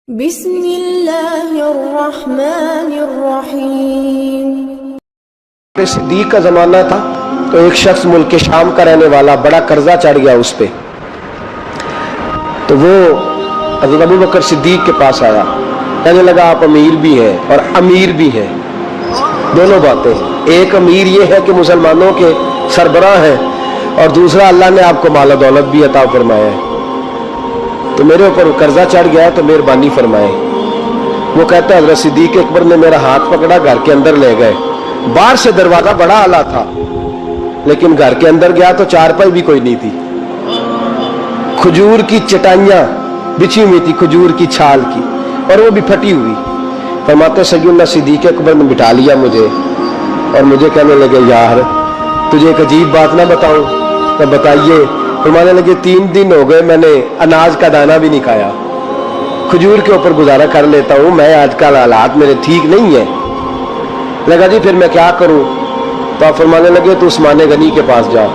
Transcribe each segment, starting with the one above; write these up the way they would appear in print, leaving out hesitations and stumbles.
بسم اللہ الرحمن الرحیم۔ صدیق کا زمانہ تھا تو ایک شخص ملک شام کا رہنے والا بڑا قرضہ چڑھ گیا اس پہ، تو وہ حضرت ابو بکر صدیق کے پاس آیا، کہنے لگا آپ امیر بھی ہیں اور امیر بھی ہیں، دونوں باتیں، ایک امیر یہ ہے کہ مسلمانوں کے سربراہ ہیں اور دوسرا اللہ نے آپ کو مال و دولت بھی عطا فرمایا ہے، تو میرے اوپر قرضہ چڑھ گیا تو مہربانی فرمائے۔ وہ کہتا ہے حضرت صدیق اکبر نے میرا ہاتھ پکڑا، گھر کے اندر لے گئے، باہر سے دروازہ بڑا اعلیٰ تھا لیکن گھر کے اندر گیا تو چارپائی بھی کوئی نہیں تھی، کھجور کی چٹائیاں بچھی ہوئی تھی، کھجور کی چھال کی، اور وہ بھی پھٹی ہوئی۔ فرماتے سیدنا صدیق اکبر نے بٹھا لیا مجھے اور مجھے کہنے لگے یار تجھے ایک عجیب بات نہ بتاؤں؟ تو بتائیے۔ فرمانے لگے 3 دن ہو گئے میں نے اناج کا دانہ بھی نہیں کھایا، کھجور کے اوپر گزارا کر لیتا ہوں، میں آج کل حالات میرے ٹھیک نہیں ہے۔ لگا جی پھر میں کیا کروں؟ تو آپ فرمانے لگے تو عثمان غنی کے پاس جا۔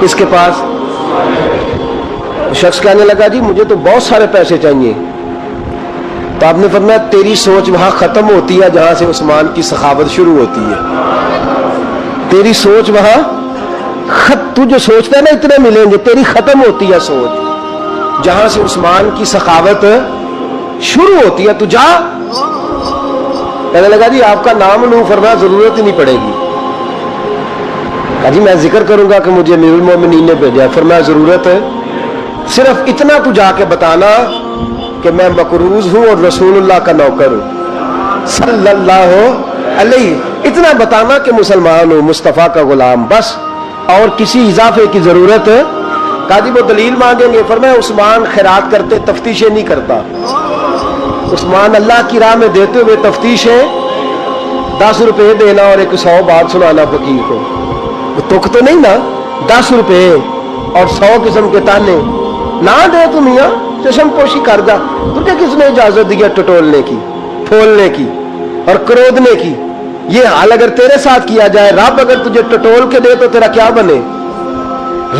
کس کے پاس؟ شخص کہنے لگا جی مجھے تو بہت سارے پیسے چاہیے۔ تو آپ نے فرمایا تیری سوچ وہاں ختم ہوتی ہے جہاں سے عثمان کی سخاوت شروع ہوتی ہے، تیری سوچ وہاں تو جو سوچتا ہے نا اتنے ملیں گے، تیری ختم ہوتی ہے سوچ جہاں سے عثمان کی سخاوت شروع ہوتی ہے، تو جا۔ کہنے لگا جی آپ کا نام لوں؟ فرمایا ضرورت ہی نہیں پڑے گی۔ کہا جی میں ذکر کروں گا کہ مجھے امیر المومنین نے بھیجا۔ فرمایا ضرورت ہے، صرف اتنا تو جا کے بتانا کہ میں مقروض ہوں اور رسول اللہ کا نوکر ہوں صلی اللہ علیہ، اتنا بتانا کہ مسلمان ہوں، مصطفیٰ کا غلام، بس، اور کسی اضافے کی ضرورت ہے۔ کہا جی وہ دلیل مانگیں گے؟ فرمایا عثمان خیرات کرتے تفتیشیں نہیں کرتا، عثمان اللہ کی راہ میں دیتے ہوئے تفتیشیں 10 روپے دینا اور 100 بات سنانا فقیر کو، تک تو نہیں نا، 10 روپے اور 100 قسم کے تانے نہ دے تو میاں چشم پوشی کر جا، تجھے کس نے اجازت دی ہے ٹٹولنے کی، پھولنے کی اور کرودنے کی؟ یہ حال اگر تیرے ساتھ کیا جائے، رب اگر تجھے ٹٹول کے دے تو تیرا کیا بنے؟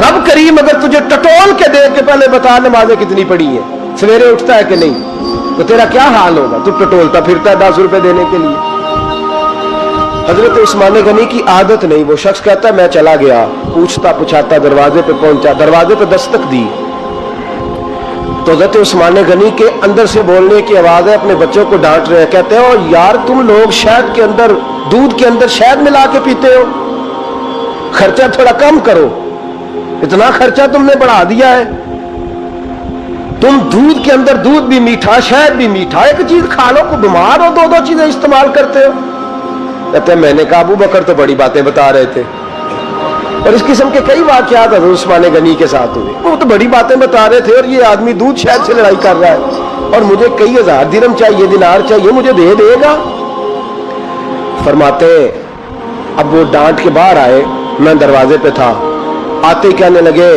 رب کریم اگر تجھے ٹٹول کے دے کہ پہلے بتا نمازیں کتنی پڑھی ہیں، سویرے اٹھتا ہے کہ نہیں، تو تیرا کیا حال ہوگا؟ تو ٹٹولتا پھرتا ہے 10 روپے دینے کے لیے۔ حضرت عثمان غنی کی عادت نہیں، وہ شخص کہتا ہے میں چلا گیا، پوچھتا پچھاتا دروازے پہ پہنچا، دروازے پہ دستک دی تو حضرت عثمان غنی کے اندر سے بولنے کی آواز ہے، اپنے بچوں کو ڈانٹ رہے ہیں، کہتے ہیں یار تم لوگ شہد کے اندر، دودھ کے اندر شہد ملا کے پیتے ہو، خرچہ تھوڑا کم کرو، اتنا خرچہ تم نے بڑھا دیا ہے، تم دودھ کے اندر دودھ بھی میٹھا شہد بھی میٹھا، ایک چیز کھا لو، کو بیمار ہو 2 چیزیں استعمال کرتے ہو۔ کہتے ہیں میں نے کہا ابو بکر تو بڑی باتیں بتا رہے تھے، اور اس قسم کے کئی واقعات حضرت عثمان غنی کے ساتھ ہوئے، وہ تو بڑی باتیں بتا رہے تھے، اور یہ آدمی دودھ شہد سے لڑائی کر رہا ہے اور مجھے کئی ہزار درہم چاہیے، دینار چاہیے، مجھے دے گا؟ فرماتے اب وہ ڈانٹ کے باہر آئے، میں دروازے پہ تھا، آتے کہنے لگے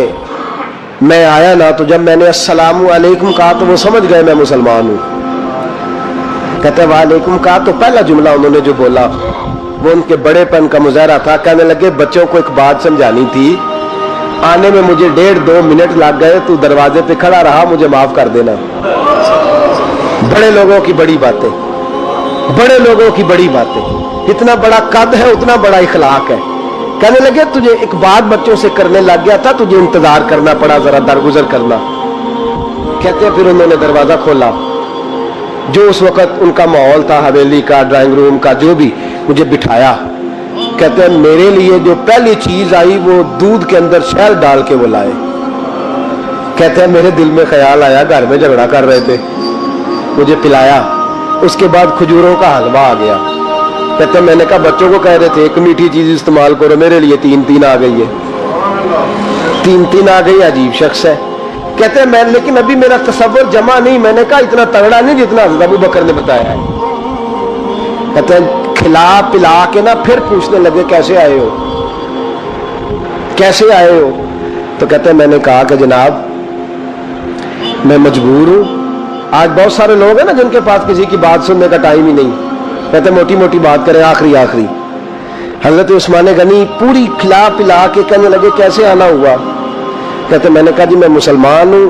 میں آیا نا تو جب میں نے السلام علیکم کہا تو وہ سمجھ گئے میں مسلمان ہوں۔ کہتے وعلیکم کہا تو پہلا جملہ انہوں نے جو بولا وہ ان کے بڑے پن کا مظاہرہ تھا۔ کہنے لگے بچوں کو ایک بات سمجھانی تھی، آنے میں مجھے 1.5-2 منٹ لگ گئے، تو دروازے پہ کھڑا رہا، مجھے معاف کر دینا۔ بڑے لوگوں کی بڑی باتیں، بڑے لوگوں کی بڑی باتیں، اتنا بڑا قد ہے اتنا بڑا اخلاق ہے۔ کہنے لگے تجھے ایک بات بچوں سے کرنے لگ گیا تھا، تجھے انتظار کرنا پڑا، ذرا درگزر کرنا۔ کہتے ہیں پھر انہوں نے دروازہ کھولا، جو اس وقت ان کا ماحول تھا، حویلی کا، ڈرائنگ روم کا، جو بھی، مجھے بٹھایا۔ کہتے ہیں میرے لیے جو پہلی چیز آئی وہ دودھ کے اندر شہد ڈال کے وہ لائے۔ کہتے ہیں میرے دل میں خیال آیا گھر میں جھگڑا کر رہے تھے، مجھے پلایا، اس کے بعد کھجوروں کا حلوہ آ گیا۔ کہتے ہیں میں نے کہا بچوں کو کہہ رہے تھے ایک میٹھی چیز استعمال کرو، میرے لیے 3 آ گئی ہے، 3 آ گئی، عجیب شخص ہے۔ کہتے ہیں میں لیکن ابھی میرا تصور جمع نہیں، میں نے کہا اتنا تگڑا نہیں جتنا حضرت ابو بکر نے بتایا ہے۔ کہتے ہیں کھلا پلا کے نا پھر پوچھنے لگے کیسے آئے ہو، کیسے آئے ہو؟ تو کہتے ہیں میں نے کہا کہ جناب میں مجبور ہوں، آج بہت سارے لوگ ہیں نا جن کے پاس کسی کی بات سننے کا ٹائم ہی نہیں، کہتے ہیں موٹی موٹی بات کریں، آخری۔ حضرت عثمان غنی پوری کھلا پلا کے کہنے لگے کیسے آنا ہوا؟ کہتے ہیں میں نے کہا جی میں مسلمان ہوں،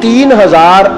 3000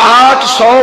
800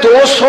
200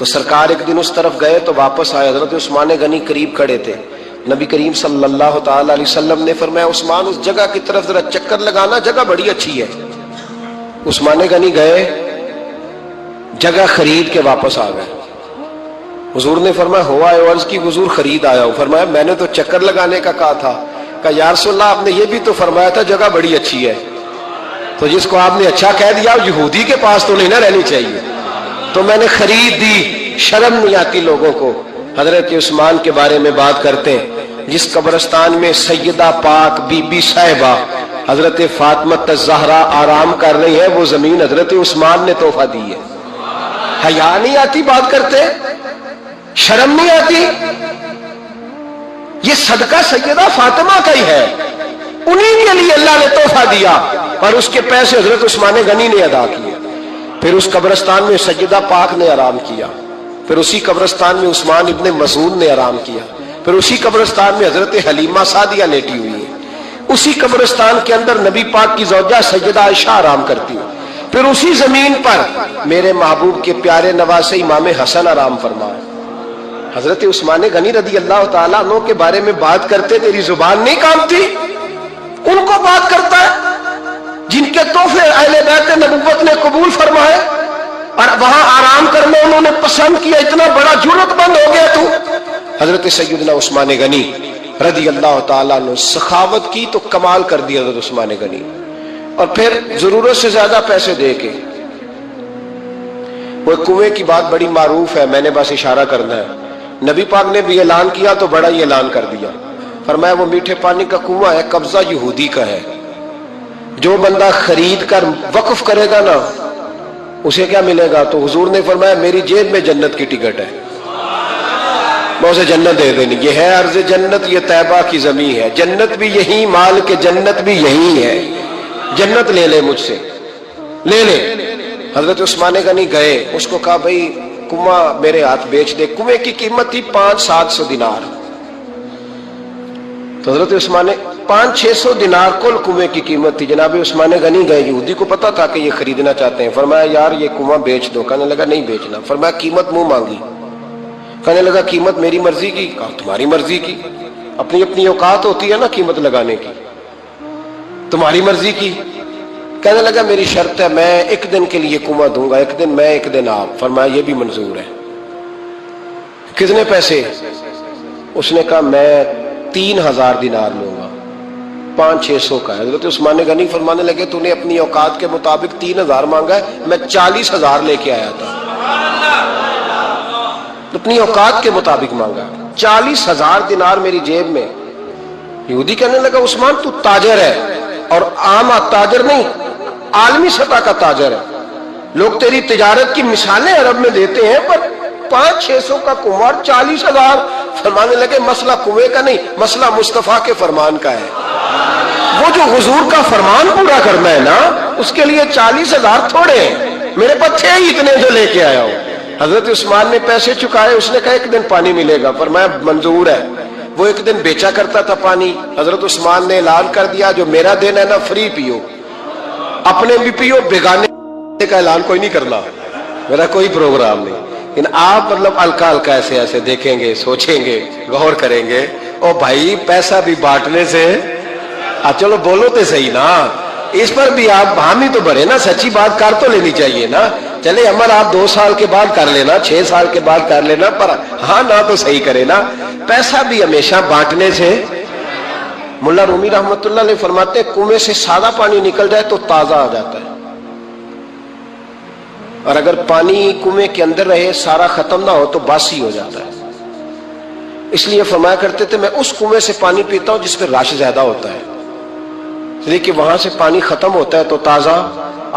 تو سرکار ایک دن اس طرف گئے تو واپس آئے، حضرت عثمان غنی قریب کھڑے تھے، نبی کریم صلی اللہ تعالی علیہ وسلم نے فرمایا عثمان اس جگہ کی طرف ذرا چکر لگانا، جگہ بڑی اچھی ہے۔ عثمان غنی گئے، جگہ خرید کے واپس آ گئے۔ حضور نے فرمایا ہوا ہے؟ عرض کی حضور خرید آیا ہوں۔ فرمایا میں نے تو چکر لگانے کا کہا تھا۔ کہا یا رسول اللہ آپ نے یہ بھی تو فرمایا تھا جگہ بڑی اچھی ہے، تو جس کو آپ نے اچھا کہہ دیا یہودی کے پاس تو نہیں نہ رہنی چاہیے، تو میں نے خرید دی۔ شرم نہیں آتی لوگوں کو۔ حضرت عثمان کے بارے میں بات کرتے ہیں، جس قبرستان میں سیدہ پاک بی بی صاحبہ حضرت فاطمہ الزہرا آرام کر رہی ہے، وہ زمین حضرت عثمان نے تحفہ دی ہے۔ حیا نہیں آتی بات کرتے؟ شرم نہیں آتی؟ یہ صدقہ سیدہ فاطمہ کا ہی ہے، انہی کے لیے اللہ نے تحفہ دیا، اور اس کے پیسے حضرت عثمان غنی نے ادا کیے۔ پھر اس قبرستان میں سیدہ پاک نے آرام کیا، پھر اسی قبرستان میں عثمان ابن مسعود نے آرام کیا، پھر اسی قبرستان میں حضرت حلیمہ سعدیہ لیٹی ہوئی ہے، اسی قبرستان کے اندر نبی پاک کی زوجہ سیدہ عائشہ آرام کرتی ہے، پھر اسی زمین پر میرے محبوب کے پیارے نواسے امام حسن آرام فرمائے۔ حضرت عثمان غنی رضی اللہ تعالیٰ عنہ کے بارے میں بات کرتے تیری زبان نہیں کانپتی؟ ان کو بات کرتا ہے جن کے تحفے اہل بیت نبوت نے قبول فرمائے، اور وہاں آرام کرنا انہوں نے پسند کیا، اتنا بڑا جرأت مند ہو گیا تو۔ حضرت سیدنا عثمان غنی رضی اللہ تعالیٰ عنہ سخاوت کی تو کمال کر دیا حضرت عثمان غنی، اور پھر ضرورت سے زیادہ پیسے دے کے۔ وہ کنویں کی بات بڑی معروف ہے، میں نے بس اشارہ کرنا ہے، نبی پاک نے بھی اعلان کیا تو بڑا ہی اعلان کر دیا، فرمایا وہ میٹھے پانی کا کنواں ہے، قبضہ یہودی کا ہے، جو بندہ خرید کر وقف کرے گا نا اسے کیا ملے گا؟ تو حضور نے فرمایا میری جیب میں جنت کی ٹکٹ ہے، میں اسے جنت دے دینی، یہ ہے عرض جنت، یہ طیبہ کی زمین ہے، جنت بھی یہی، مال کے جنت بھی یہی ہے، جنت لے لے مجھ سے، لے لے۔ حضرت عثمان غنی گئے، اس کو کہا بھائی کنواں میرے ہاتھ بیچ دے۔ کنویں کی قیمت تھی 500-700 دینار، تو حضرت عثمان 500-600 دینار کل کنویں کی قیمت تھی۔ جناب عثمان غنی گئے، یہودی کو پتا تھا کہ یہ خریدنا چاہتے ہیں، فرمایا یار یہ کنواں بیچ دو۔ کہنے لگا نہیں بیچنا۔ فرمایا قیمت منہ مانگی، کہنے لگا قیمت میری مرضی کی۔ کہا تمہاری مرضی کی، اپنی اپنی اوقات ہوتی ہے نا قیمت لگانے کی، تمہاری مرضی کی۔ کہنے لگا میری شرط ہے میں ایک دن کے لیے کنواں دوں گا، ایک دن میں ایک دن آپ۔ فرمایا یہ بھی منظور ہے۔ کتنے پیسے؟ اس نے کہا میں 3000 دینار لوں گا، 500-600 کا ہے۔ حضرت عثمان غنی فرمانے لگے تو نے اپنی اوقات کے مطابق 3000 مانگا ہے، میں 40,000 لے کے آیا تھا، اپنی اوقات کے مطابق مانگا، 40,000 دینار میری جیب میں۔ یہودی کہنے لگا عثمان تو تاجر ہے، اور عام تاجر نہیں، عالمی سطح کا تاجر ہے، لوگ تیری تجارت کی مثالیں عرب میں دیتے ہیں، پر 500-600 کا کنواں 40,000۔ فرمانے لگے مسئلہ کنویں کا نہیں، مسئلہ مصطفیٰ کے فرمان کا ہے، وہ جو حضور کا فرمان پورا کرنا ہے نا اس کے لیے 40,000 تھوڑے ہیں، میرے پاس تھے ہی اتنے جو لے کے آیا ہوں۔ حضرت عثمان نے پیسے چکائے، اس نے کہا ایک دن پانی ملے گا، فرمایا منظور ہے۔ وہ ایک دن بیچا کرتا تھا پانی، حضرت عثمان نے اعلان کر دیا جو میرا دن ہے نا فری پیو، اپنے بھی پیو، بیگانے کا اعلان کوئی نہیں کرنا، میرا کوئی پروگرام نہیں۔ لیکن آپ مطلب ہلکا ہلکا ایسے ایسے دیکھیں گے، سوچیں گے، غور کریں گے، او بھائی پیسہ بھی بانٹنے سے، چلو بولو تو صحیح نا، اس پر بھی آپ حامی تو بڑھے نا، سچی بات کر تو لینی چاہیے نا۔ چلے عمل آپ 2 سال کے بعد کر لینا، 6 سال کے بعد کر لینا، پر ہاں نہ تو صحیح کرے نا، پیسہ بھی ہمیشہ بانٹنے سے۔ ملا رومی رحمت اللہ علیہ فرماتے ہیں کنویں سے سادہ پانی نکل جائے تو تازہ آ جاتا ہے، اور اگر پانی کنویں کے اندر رہے سارا ختم نہ ہو تو باسی ہو جاتا ہے۔ اس لیے فرمایا کرتے تھے میں اس کنویں سے پانی پیتا ہوں جس پہ رش زیادہ ہوتا ہے، اس لیے کہ وہاں سے پانی ختم ہوتا ہے تو تازہ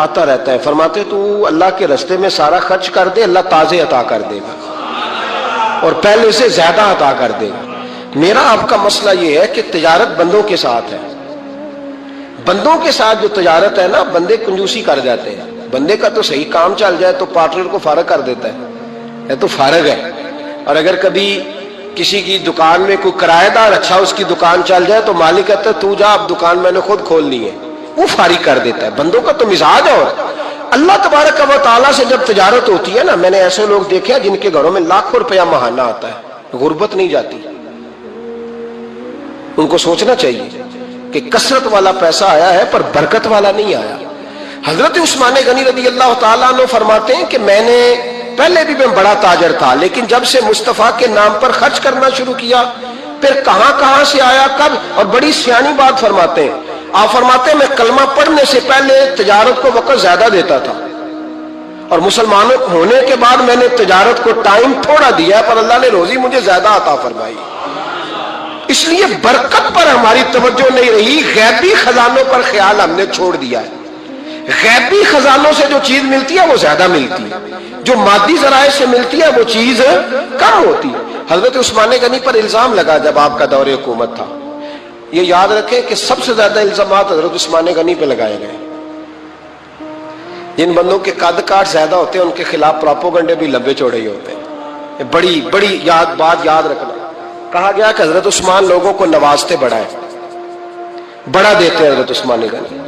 آتا رہتا ہے۔ فرماتے تو اللہ کے راستے میں سارا خرچ کر دے، اللہ تازے عطا کر دے گا اور پہلے سے زیادہ عطا کر دے گا۔ میرا آپ کا مسئلہ یہ ہے کہ تجارت بندوں کے ساتھ ہے، بندوں کے ساتھ جو تجارت ہے نا بندے کنجوسی کر جاتے ہیں، بندے کا تو صحیح کام چل جائے تو پارٹنر کو فارغ کر دیتا ہے، یہ تو فارغ ہے، اور اگر کبھی کسی کی دکان میں کوئی کرایہ دار اچھا اس کی دکان چل جائے تو مالک کہتا ہے تو جا اب دکان میں نے خود کھولنی ہے، وہ فارغ کر دیتا ہے۔ بندوں کا تو مزاج ہے، اور اللہ تبارک و تعالیٰ سے جب تجارت ہوتی ہے نا، میں نے ایسے لوگ دیکھے ہیں جن کے گھروں میں لاکھوں روپیہ ماہانہ آتا ہے، غربت نہیں جاتی۔ ان کو سوچنا چاہیے کہ کثرت والا پیسہ آیا ہے پر برکت والا نہیں آیا۔ حضرت عثمان غنی رضی اللہ تعالیٰ عنہ فرماتے ہیں کہ پہلے بھی میں بڑا تاجر تھا، لیکن جب سے مصطفیٰ کے نام پر خرچ کرنا شروع کیا، پھر کہاں سے آیا، کب، اور بڑی سیانی بات فرماتے ہیں۔ آپ فرماتے ہیں میں کلمہ پڑھنے سے پہلے تجارت کو وقت زیادہ دیتا تھا، اور مسلمان ہونے کے بعد میں نے تجارت کو ٹائم تھوڑا دیا، پر اللہ نے روزی مجھے زیادہ عطا فرمائی۔ اس لیے برکت پر ہماری توجہ نہیں رہی، غیبی خزانوں پر خیال ہم نے چھوڑ دیا ہے۔ غیبی خزانوں سے جو چیز ملتی ہے وہ زیادہ ملتی ہے، جو مادی ذرائع سے ملتی ہے وہ چیز کم ہوتی ہے۔ حضرت عثمان غنی پر الزام لگا جب آپ کا دور حکومت تھا، یہ یاد رکھیں کہ سب سے زیادہ الزامات حضرت عثمان غنی پہ لگائے گئے۔ جن بندوں کے قد کاٹ زیادہ ہوتے ہیں ان کے خلاف پراپوگنڈے بھی لمبے چوڑے ہی ہوتے ہیں۔ یہ بڑی بات یاد رکھنا۔ کہا گیا کہ حضرت عثمان لوگوں کو نوازتے بڑا ہے، بڑا دیتے ہیں حضرت عثمان غنی۔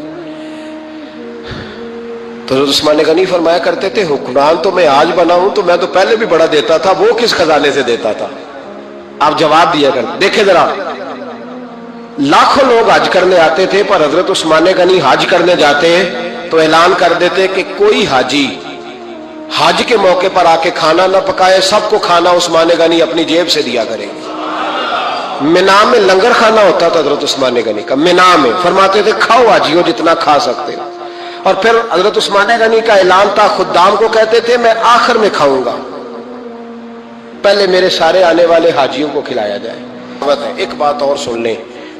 تو حضرت عثمان غنی فرمایا کرتے تھے حکمران تو میں آج بنا ہوں تو میں تو پہلے بھی بڑا دیتا تھا، وہ کس خزانے سے دیتا تھا؟ آپ جواب دیا کرتے۔ دیکھیں ذرا، لاکھوں لوگ حج کرنے آتے تھے، پر حضرت عثمان غنی حج کرنے جاتے تو اعلان کر دیتے کہ کوئی حاجی حج کے موقع پر آ کے کھانا نہ پکائے، سب کو کھانا عثمان غنی اپنی جیب سے دیا کرے۔ مینا میں لنگر کھانا ہوتا تھا حضرت عثمان غنی کا، مینا میں فرماتے تھے کھاؤ حاجیوں جتنا کھا سکتے۔ اور پھر حضرت عثمان غنی کا اعلان تھا، خدام کو کہتے تھے میں آخر میں کھاؤں گا، پہلے میرے سارے آنے والے حاجیوں کو کھلایا جائے۔ ایک بات اور سن لیں،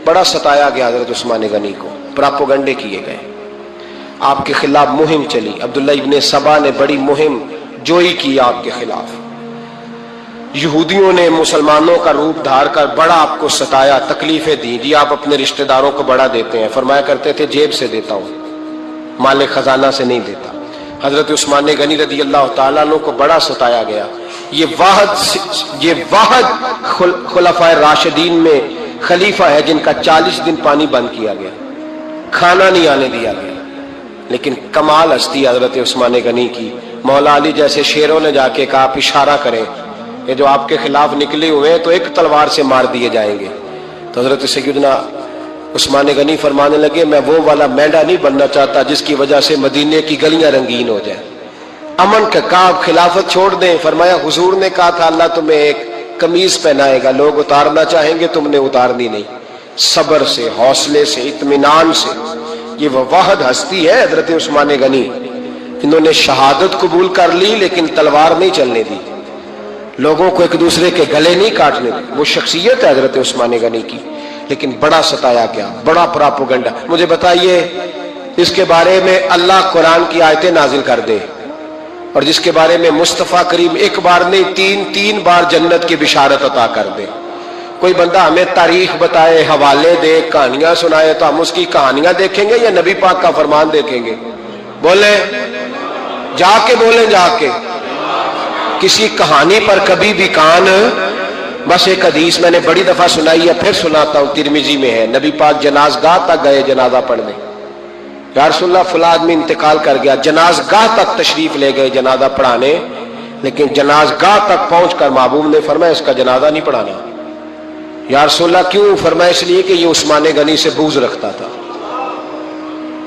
بڑا ستایا گیا حضرت عثمان غنی کو، پراپوگنڈے کیے گئے، آپ کے خلاف مہم چلی، عبداللہ ابن سبا نے بڑی مہم جوئی کی آپ کے خلاف، یہودیوں نے مسلمانوں کا روپ دھار کر بڑا آپ کو ستایا، تکلیفیں دی، جی آپ اپنے رشتہ داروں کو بڑا دیتے ہیں، فرمایا کرتے تھے جیب سے دیتا ہوں، مال خزانہ سے نہیں دیتا۔ حضرت عثمان غنی رضی اللہ تعالیٰ عنہ کو بڑا ستایا گیا۔ یہ واحد خلفائے راشدین میں خلیفہ ہے جن کا 40 دن پانی بند کیا گیا، کھانا نہیں آنے دیا گیا۔ لیکن کمال ہستی حضرت عثمان غنی کی، مولا علی جیسے شیروں نے جا کے کہا آپ اشارہ کریں، یہ جو آپ کے خلاف نکلے ہوئے ہیں تو ایک تلوار سے مار دیے جائیں گے۔ تو حضرت سیدنا عثمان غنی فرمانے لگے میں وہ والا مینڈا نہیں بننا چاہتا جس کی وجہ سے مدینے کی گلیاں رنگین ہو جائیں، امن کا کعب خلافت چھوڑ دیں۔ فرمایا حضور نے کہا تھا اللہ تمہیں ایک قمیض پہنائے گا، لوگ اتارنا چاہیں گے تم نے اتارنی نہیں، صبر سے، حوصلے سے، اطمینان سے۔ یہ وہ واحد ہستی ہے حضرت عثمان غنی، انہوں نے شہادت قبول کر لی لیکن تلوار نہیں چلنے دی، لوگوں کو ایک دوسرے کے گلے نہیں کاٹنے دی۔ وہ شخصیت ہے حضرت عثمان غنی کی، لیکن بڑا ستایا گیا، بڑا پراپوگنڈا۔ مجھے بتائیے اس کے بارے میں اللہ قرآن کی آیتیں نازل کر دے، اور جس کے بارے میں مصطفیٰ کریم ایک بار نہیں تین بار جنت کی بشارت عطا کر دے، کوئی بندہ ہمیں تاریخ بتائے، حوالے دے، کہانیاں سنائے تو ہم اس کی کہانیاں دیکھیں گے یا نبی پاک کا فرمان دیکھیں گے؟ بولیں، جا کے بولیں، جا کے کسی کہانی پر کبھی بھی کان۔ بس ایک حدیث میں نے بڑی دفعہ سنائی ہے، پھر سناتا ہوں، ترمذی میں ہے، نبی پاک جنازگاہ تک گئے جنازہ پڑھنے، یا رسول اللہ فلاں آدمی انتقال کر گیا، جنازگاہ تک تشریف لے گئے جنازہ پڑھانے، لیکن جنازگاہ تک پہنچ کر محبوب نے فرمایا اس کا جنازہ نہیں پڑھانا۔ یا رسول اللہ کیوں؟ فرمایا اس لیے کہ یہ عثمان غنی سے بغض رکھتا تھا،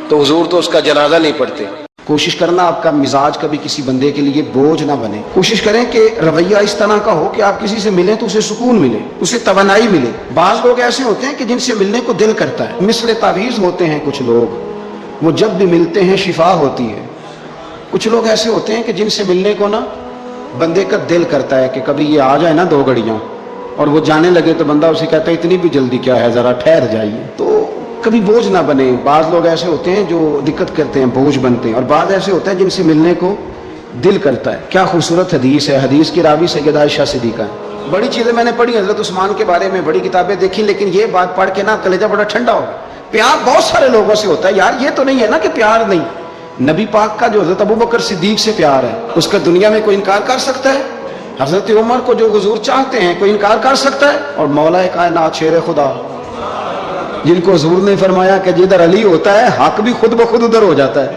تو حضور تو اس کا جنازہ نہیں پڑھتے۔ کوشش کرنا آپ کا مزاج کبھی کسی بندے کے لیے بوجھ نہ بنے، کوشش کریں کہ رویہ اس طرح کا ہو کہ آپ کسی سے ملیں تو اسے سکون ملے، اسے توانائی ملے۔ بعض لوگ ایسے ہوتے ہیں کہ جن سے ملنے کو دل کرتا ہے، مثل تعویذ ہوتے ہیں کچھ لوگ، وہ جب بھی ملتے ہیں شفا ہوتی ہے۔ کچھ لوگ ایسے ہوتے ہیں کہ جن سے ملنے کو نا بندے کا دل کرتا ہے کہ کبھی یہ آ جائے نا 2 گھڑیاں، اور وہ جانے لگے تو بندہ اسے کہتا ہے اتنی بھی جلدی کیا ہے، ذرا ٹھہر جائیے۔ تو کبھی بوجھ نہ بنے۔ بعض لوگ ایسے ہوتے ہیں جو دقت کرتے ہیں، بوجھ بنتے ہیں، اور بعض ایسے ہوتے ہیں جن سے ملنے کو دل کرتا ہے۔ کیا خوبصورت حدیث ہے، حدیث کی راوی سیدہ عائشہ صدیقہ ہے۔ بڑی چیزیں میں نے پڑھی حضرت عثمان کے بارے میں، بڑی کتابیں دیکھی، لیکن یہ بات پڑھ کے نا کلیجہ بڑا ٹھنڈا ہو۔ پیار بہت سارے لوگوں سے ہوتا ہے یار، یہ تو نہیں ہے نا کہ پیار نہیں۔ نبی پاک کا جو حضرت ابوبکر صدیق سے پیار ہے، اس کا دنیا میں کوئی انکار کر سکتا ہے؟ حضرت عمر کو جو حضور چاہتے ہیں کوئی انکار کر سکتا ہے؟ اور مولا کائنات شیر خدا جن کو حضور نے فرمایا کہ جدھر علی ہوتا ہے حق بھی خود بخود ادھر ہو جاتا ہے،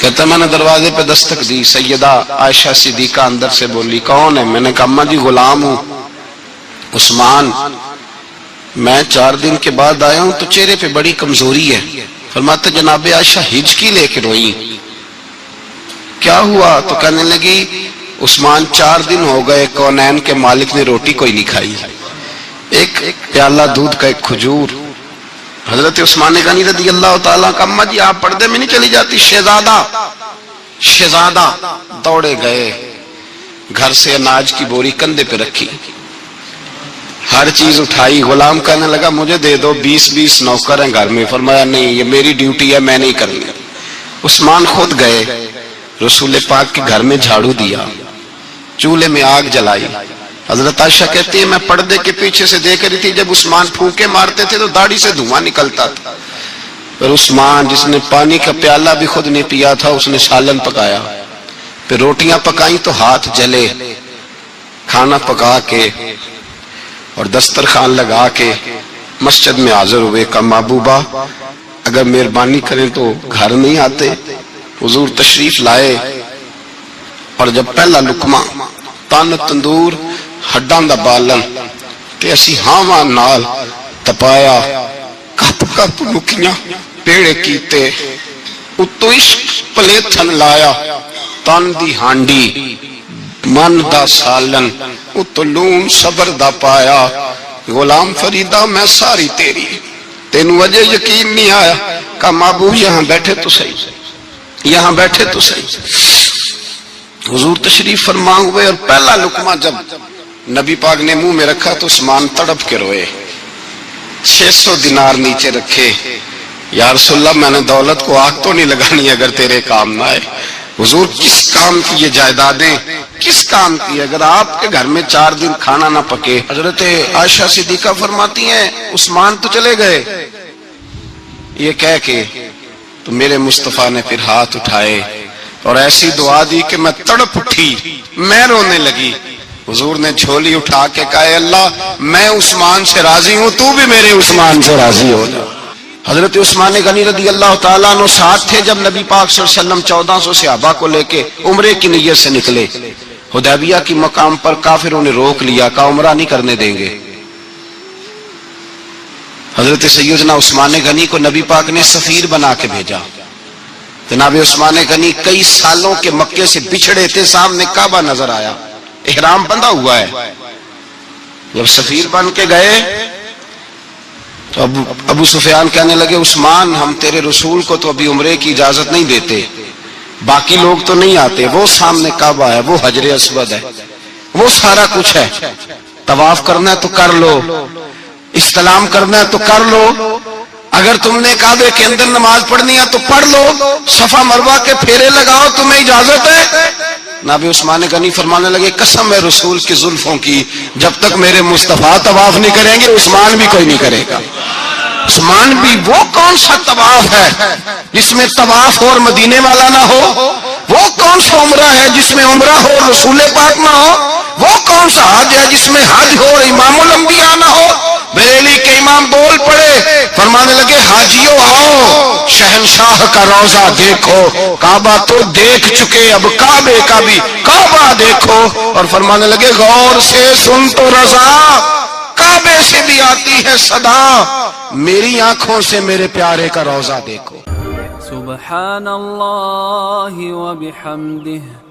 کہتا میں نے دروازے پہ دستک دی، سیدہ عائشہ صدیقہ اندر سے بولی کون ہے؟ میں نے کہا اماں جی غلام ہوں عثمان، میں 4 دن کے بعد آیا ہوں تو چہرے پہ بڑی کمزوری ہے۔ فرماتا جناب عائشہ ہچکی لے کے روئی، کیا ہوا؟ تو کہنے لگی عثمان 4 دن ہو گئے کونین کے مالک نے روٹی کوئی نہیں کھائی، ایک پیالہ دودھ کا ایک کھجور۔ حضرت عثمان غنی رضی اللہ تعالیٰ کا اماں جی آپ پردے میں نہیں چلی جاتی؟ شہزادہ دوڑے گئے، گھر سے اناج کی بوری کندھے پہ رکھی، ہر چیز اٹھائی، غلام کہنے لگا مجھے دے دو، 20 نوکر ہیں گھر میں۔ فرمایا نہیں یہ میری ڈیوٹی ہے، میں نہیں کرنی۔ عثمان خود گئے، رسول پاک کے گھر میں جھاڑو دیا، چولہے میں آگ جلائی۔ حضرت عائشہ کہتی ہے میں پردے کے پیچھے سے دیکھ رہی تھی، جب عثمان پھونکے مارتے تھے تو داڑھی سے دھواں نکلتا تھا، پھر عثمان جس نے پانی کا پیالہ بھی خود نہیں پیا تھا اس نے سالن پکایا، پھر روٹیاں پکائیں تو ہاتھ جلے، کھانا پکا کے اور دسترخوان لگا کے مسجد میں حاضر ہوئے۔ کہا محبوبہ اگر مہربانی کریں تو گھر نہیں آتے؟ حضور تشریف لائے اور جب پہلا لقمہ تن تندور ہڈاں دا بالن تے اسی ہاواں نال تپایا، کپ کپ لکیاں پیڑے کیتے، اتو عشق پلیتھن لایا، تن دی ہانڈی من دا سالن، اتو لون صبر دا پایا۔ غلام فریدہ میں ساری تیری، تینوں وجہ یقین نہیں آیا؟ کہا محبوب یہاں بیٹھے تو صحیح، یہاں بیٹھے تو صحیح۔ حضور تشریف فرما ہوئے اور پہلا لقمہ جب نبی پاک نے منہ میں رکھا تو عثمان تڑپ کے روئے، 600 دینار نیچے رکھے، یا رسول اللہ میں نے دولت کو آگ تو نہیں لگانی اگر تیرے کام نہ آئے۔ حضور کس کام کی یہ جائیدادیں، کس کام کی؟ اگر آپ کے گھر میں 4 دن کھانا نہ پکے۔ حضرت عائشہ صدیقہ فرماتی ہیں عثمان تو چلے گئے، یہ کہہ کے تو میرے مصطفیٰ نے پھر ہاتھ اٹھائے اور ایسی دعا دی کہ میں تڑپ اٹھی، میں رونے لگی۔ حضور نے جھولی اٹھا کے کہا اے اللہ میں عثمان سے راضی ہوں، تو بھی میرے عثمان سے راضی ہو جا۔ حضرت عثمان غنی رضی اللہ تعالیٰ عنہ ساتھ تھے جب نبی پاک صلی اللہ علیہ وسلم 1400 صحابہ کو لے کے عمرے کی نیت سے نکلے۔ حدیبیہ کی مقام پر کافروں نے روک لیا، کہا عمرہ نہیں کرنے دیں گے۔ حضرت سیدنا عثمان غنی کو نبی پاک نے سفیر بنا کے بھیجا۔ جناب عثمان غنی کئی سالوں کے مکے سے بچھڑے تھے، سامنے کعبہ نظر آیا، احرام بندھا ہوا ہے۔ جب سفیر بن کے گئے تو ابو سفیان کہنے لگے عثمان ہم تیرے رسول کو تو ابھی عمرے کی اجازت نہیں دیتے، باقی لوگ تو نہیں آتے، وہ سامنے کعبہ ہے، وہ حجر اسود ہے، وہ سارا کچھ ہے، طواف کرنا ہے تو کر لو، استلام کرنا ہے تو کر لو، اگر تم نے کعبے کے اندر نماز پڑھنی ہے تو پڑھ لو، صفا مروہ کے پھیرے لگاؤ، تمہیں اجازت ہے۔ نبی عثمان غنی فرمانے لگے قسم ہے رسول کی زلفوں کی، جب تک میرے مصطفیٰ طواف نہیں کریں گے عثمان بھی کوئی نہیں کرے گا۔ عثمان بھی وہ کون سا طواف ہے جس میں طواف اور مدینے والا نہ ہو؟ وہ کون سا عمرہ ہے جس میں عمرہ ہو اور رسول پاک نہ ہو؟ وہ کون سا حج ہے جس میں حج ہو اور امام الانبیاء نہ ہو؟ بریلی کے امام بول پڑے، فرمانے لگے حاجیوں آؤ شہنشاہ کا روضہ دیکھو، کعبہ تو دیکھ چکے اب کعبے کا بھی کعبہ دیکھو، اور فرمانے لگے غور سے سن تو رضا، کعبے سے بھی آتی ہے صدا، میری آنکھوں سے میرے پیارے کا روضہ دیکھو۔ سبحان اللہ و بحمدہ